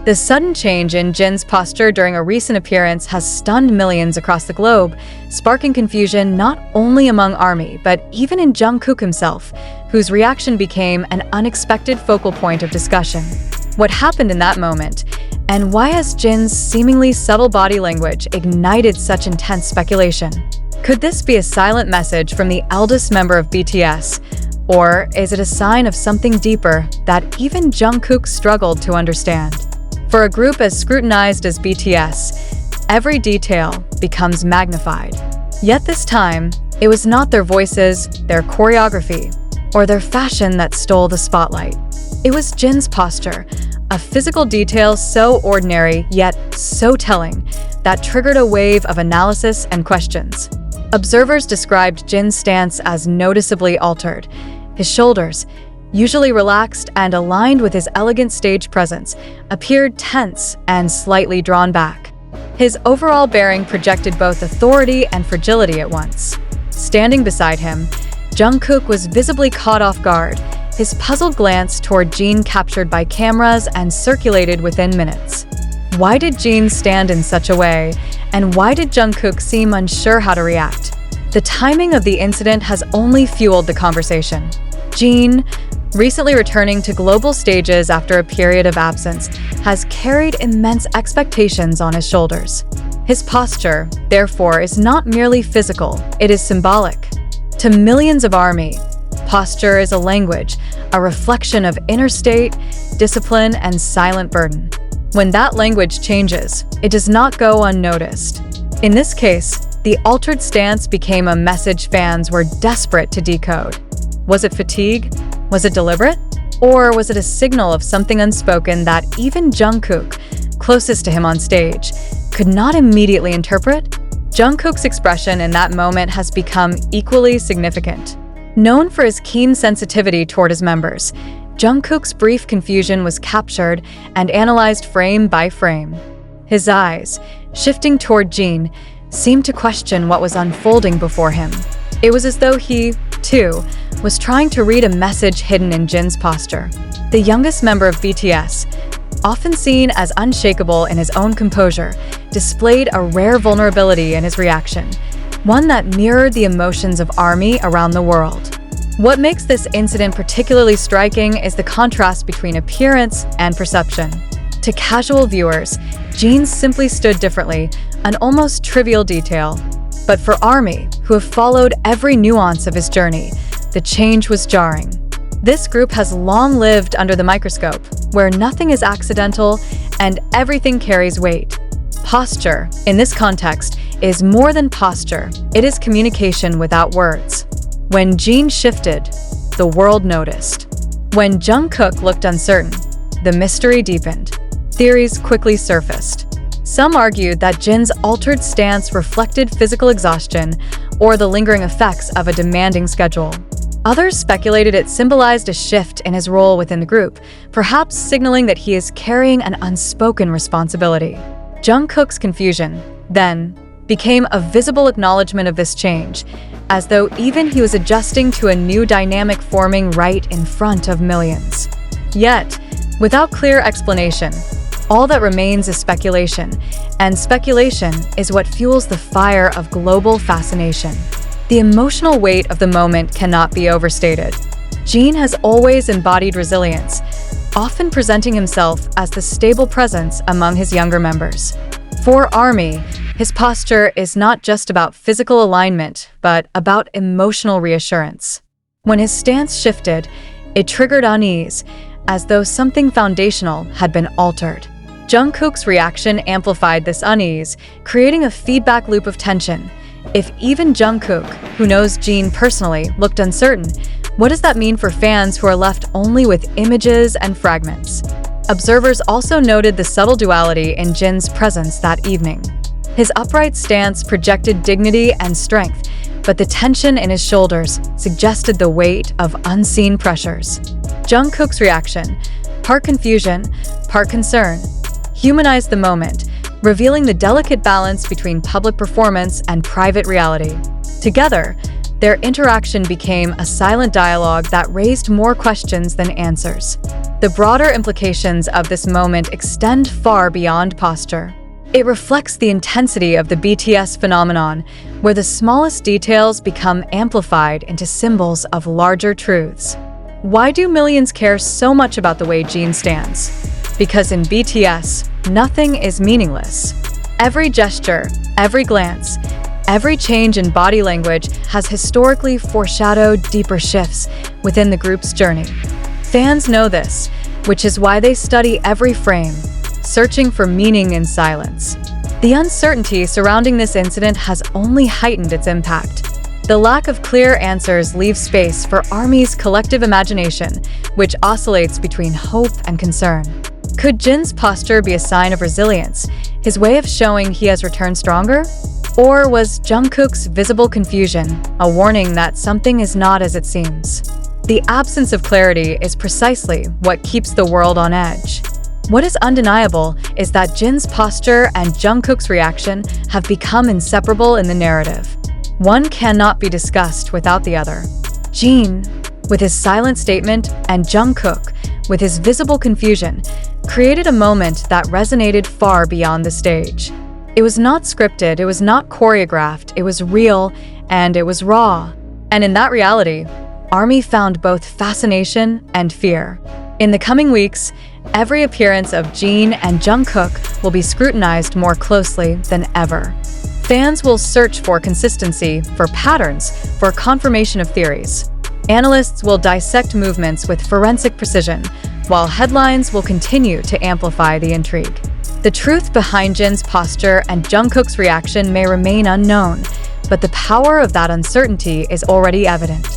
The sudden change in Jin's posture during a recent appearance has stunned millions across the globe, sparking confusion not only among ARMY, but even in Jungkook himself, whose reaction became an unexpected focal point of discussion. What happened in that moment, and why has Jin's seemingly subtle body language ignited such intense speculation? Could this be a silent message from the eldest member of BTS, or is it a sign of something deeper that even Jungkook struggled to understand? For a group as scrutinized as BTS, every detail becomes magnified. Yet this time, it was not their voices, their choreography, or their fashion that stole the spotlight. It was Jin's posture, a physical detail so ordinary yet so telling that triggered a wave of analysis and questions. Observers described Jin's stance as noticeably altered. His shoulders, usually relaxed and aligned with his elegant stage presence, appeared tense and slightly drawn back. His overall bearing projected both authority and fragility at once. Standing beside him, Jungkook was visibly caught off guard, his puzzled glance toward Jin captured by cameras and circulated within minutes. Why did Jin stand in such a way, and why did Jungkook seem unsure how to react? The timing of the incident has only fueled the conversation. Jin, recently returning to global stages after a period of absence, has carried immense expectations on his shoulders. His posture, therefore, is not merely physical, it is symbolic. To millions of ARMY, posture is a language, a reflection of inner state, discipline, and silent burden. When that language changes, it does not go unnoticed. In this case, the altered stance became a message fans were desperate to decode. Was it fatigue? Was it deliberate? Or was it a signal of something unspoken that even Jungkook, closest to him on stage, could not immediately interpret? Jungkook's expression in that moment has become equally significant. Known for his keen sensitivity toward his members, Jungkook's brief confusion was captured and analyzed frame by frame. His eyes, shifting toward Jin, seemed to question what was unfolding before him. It was as though he, too, was trying to read a message hidden in Jin's posture. The youngest member of BTS, often seen as unshakable in his own composure, displayed a rare vulnerability in his reaction, one that mirrored the emotions of ARMY around the world. What makes this incident particularly striking is the contrast between appearance and perception. To casual viewers, Jin simply stood differently, an almost trivial detail. But for ARMY, who have followed every nuance of his journey, the change was jarring. This group has long lived under the microscope, where nothing is accidental and everything carries weight. Posture, in this context, is more than posture, it is communication without words. When Jin shifted, the world noticed. When Jungkook looked uncertain, the mystery deepened. Theories quickly surfaced. Some argued that Jin's altered stance reflected physical exhaustion or the lingering effects of a demanding schedule. Others speculated it symbolized a shift in his role within the group, perhaps signaling that he is carrying an unspoken responsibility. Jungkook's confusion, then, became a visible acknowledgement of this change, as though even he was adjusting to a new dynamic forming right in front of millions. Yet, without clear explanation, all that remains is speculation, and speculation is what fuels the fire of global fascination. The emotional weight of the moment cannot be overstated. Jin has always embodied resilience, often presenting himself as the stable presence among his younger members. For ARMY, his posture is not just about physical alignment, but about emotional reassurance. When his stance shifted, it triggered unease, as though something foundational had been altered. Jungkook's reaction amplified this unease, creating a feedback loop of tension. If even Jungkook, who knows Jin personally, looked uncertain, what does that mean for fans who are left only with images and fragments? Observers also noted the subtle duality in Jin's presence that evening. His upright stance projected dignity and strength, but the tension in his shoulders suggested the weight of unseen pressures. Jungkook's reaction, part confusion, part concern, humanized the moment, revealing the delicate balance between public performance and private reality. Together, Their interaction became a silent dialogue that raised more questions than answers. The broader implications of this moment extend far beyond posture. It reflects the intensity of the BTS phenomenon, where the smallest details become amplified into symbols of larger truths. Why do millions care so much about the way Jin stands? Because in BTS, nothing is meaningless. Every gesture, every glance, every change in body language has historically foreshadowed deeper shifts within the group's journey. Fans know this, which is why they study every frame, searching for meaning in silence. The uncertainty surrounding this incident has only heightened its impact. The lack of clear answers leaves space for ARMY's collective imagination, which oscillates between hope and concern. Could Jin's posture be a sign of resilience, his way of showing he has returned stronger? Or was Jungkook's visible confusion a warning that something is not as it seems? The absence of clarity is precisely what keeps the world on edge. What is undeniable is that Jin's posture and Jungkook's reaction have become inseparable in the narrative. One cannot be discussed without the other. Jin, with his silent statement, and Jungkook, with his visible confusion, created a moment that resonated far beyond the stage. It was not scripted, it was not choreographed, it was real, and it was raw. And in that reality, ARMY found both fascination and fear. In the coming weeks, every appearance of Jin and Jungkook will be scrutinized more closely than ever. Fans will search for consistency, for patterns, for confirmation of theories. Analysts will dissect movements with forensic precision, while headlines will continue to amplify the intrigue. The truth behind Jin's posture and Jungkook's reaction may remain unknown, but the power of that uncertainty is already evident.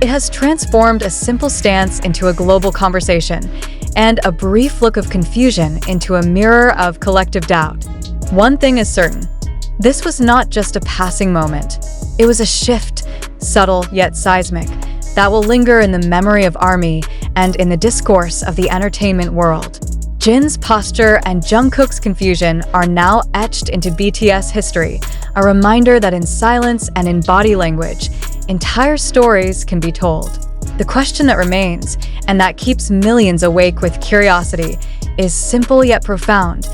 It has transformed a simple stance into a global conversation, and a brief look of confusion into a mirror of collective doubt. One thing is certain: this was not just a passing moment. It was a shift, subtle yet seismic, that will linger in the memory of ARMY and in the discourse of the entertainment world. Jin's posture and Jungkook's confusion are now etched into BTS history, a reminder that in silence and in body language, entire stories can be told. The question that remains, and that keeps millions awake with curiosity, is simple yet profound.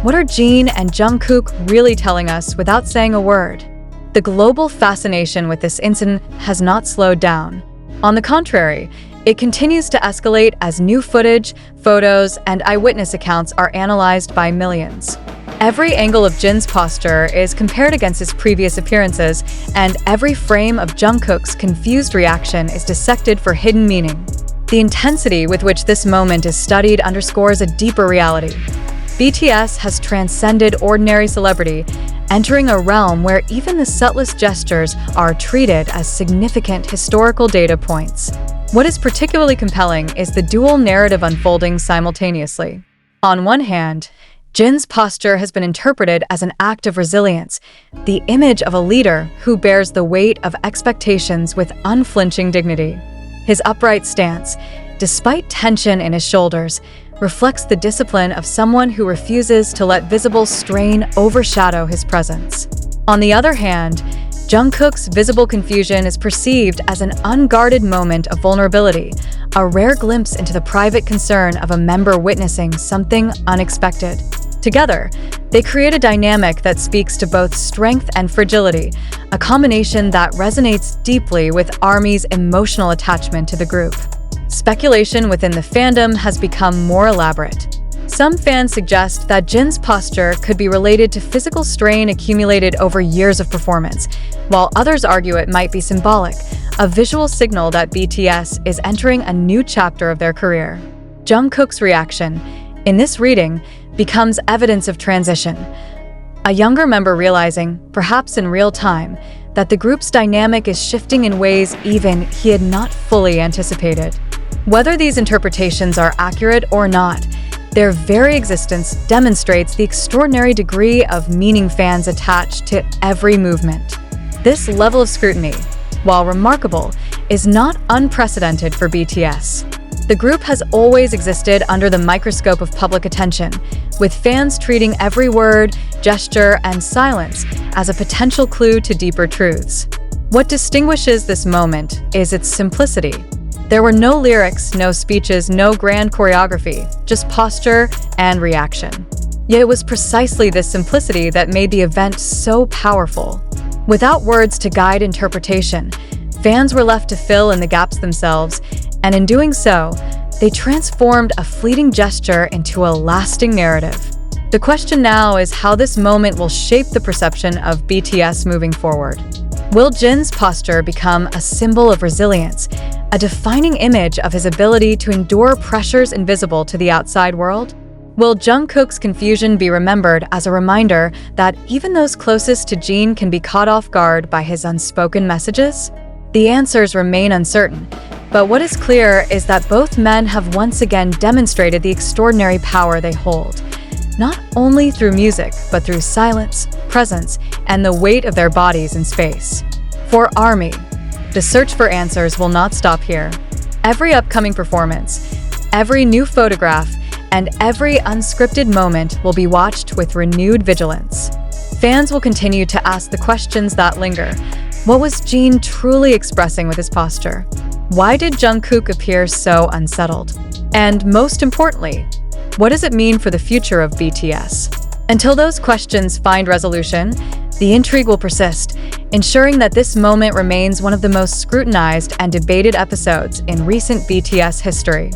What are Jin and Jungkook really telling us without saying a word? The global fascination with this incident has not slowed down. On the contrary, it continues to escalate as new footage, photos, and eyewitness accounts are analyzed by millions. Every angle of Jin's posture is compared against his previous appearances, and every frame of Jungkook's confused reaction is dissected for hidden meaning. The intensity with which this moment is studied underscores a deeper reality. BTS has transcended ordinary celebrity, entering a realm where even the subtlest gestures are treated as significant historical data points. What is particularly compelling is the dual narrative unfolding simultaneously. On one hand, Jin's posture has been interpreted as an act of resilience, the image of a leader who bears the weight of expectations with unflinching dignity. His upright stance, despite tension in his shoulders, reflects the discipline of someone who refuses to let visible strain overshadow his presence. On the other hand, Jungkook's visible confusion is perceived as an unguarded moment of vulnerability, a rare glimpse into the private concern of a member witnessing something unexpected. Together, they create a dynamic that speaks to both strength and fragility, a combination that resonates deeply with ARMY's emotional attachment to the group. Speculation within the fandom has become more elaborate. Some fans suggest that Jin's posture could be related to physical strain accumulated over years of performance, while others argue it might be symbolic, a visual signal that BTS is entering a new chapter of their career. Jungkook's reaction, in this reading, becomes evidence of transition. A younger member realizing, perhaps in real time, that the group's dynamic is shifting in ways even he had not fully anticipated. Whether these interpretations are accurate or not, their very existence demonstrates the extraordinary degree of meaning fans attach to every movement. This level of scrutiny, while remarkable, is not unprecedented for BTS. The group has always existed under the microscope of public attention, with fans treating every word, gesture, and silence as a potential clue to deeper truths. What distinguishes this moment is its simplicity. There were no lyrics, no speeches, no grand choreography, just posture and reaction. Yet it was precisely this simplicity that made the event so powerful. Without words to guide interpretation, fans were left to fill in the gaps themselves, and in doing so, they transformed a fleeting gesture into a lasting narrative. The question now is how this moment will shape the perception of BTS moving forward. Will Jin's posture become a symbol of resilience, a defining image of his ability to endure pressures invisible to the outside world? Will Jungkook's confusion be remembered as a reminder that even those closest to Jin can be caught off guard by his unspoken messages? The answers remain uncertain, but what is clear is that both men have once again demonstrated the extraordinary power they hold, not only through music, but through silence, presence, and the weight of their bodies in space. For ARMY, the search for answers will not stop here. Every upcoming performance, every new photograph, and every unscripted moment will be watched with renewed vigilance. Fans will continue to ask the questions that linger. What was Jin truly expressing with his posture? Why did Jungkook appear so unsettled? And most importantly, what does it mean for the future of BTS? Until those questions find resolution, the intrigue will persist, ensuring that this moment remains one of the most scrutinized and debated episodes in recent BTS history.